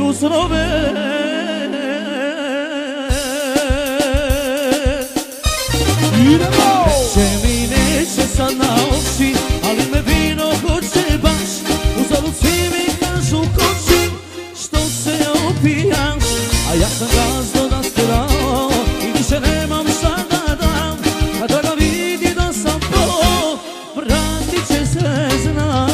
u snove. Neće mi, neće sad na oči, ali me vino hoće baš. Uzalud svi mi kažu koči, što se opijaš. A ja sam gazdo nastirao i više nemam šta da dam. Kada ga vidi da sam po, vratit će se, znam.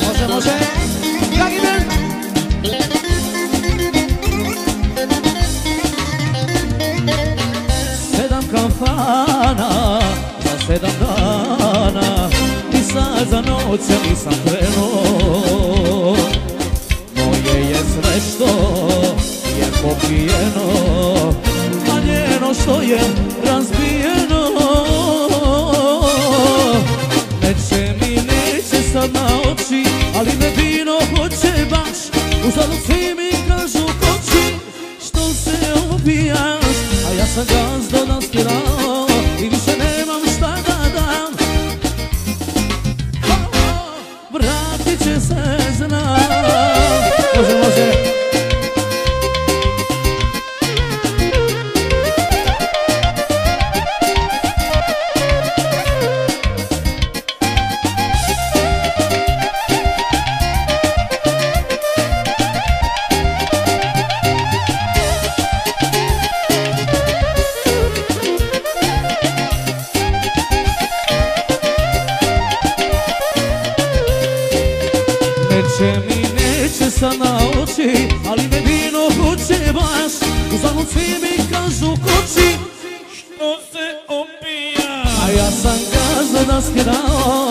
Može, može, dragi ben. Sedam kafana za 7 dana i sad za noć nisam krenuo. Moje je sve što je popijeno, a njeno što je razbijeno. Neće mi, neće sad na oči, ali me vino hoće baš. Uzalud svi mi kažu koči, što se opijaš. A ja sam gazdo nastirao i više nemam šta da dam. Vratit će se, znam. Može, može. Neće mi, neće sad na oči, ali me vino hoće baš. Uzalud svi mi kažu koči, što se opija. A ja sam gazdo nastirao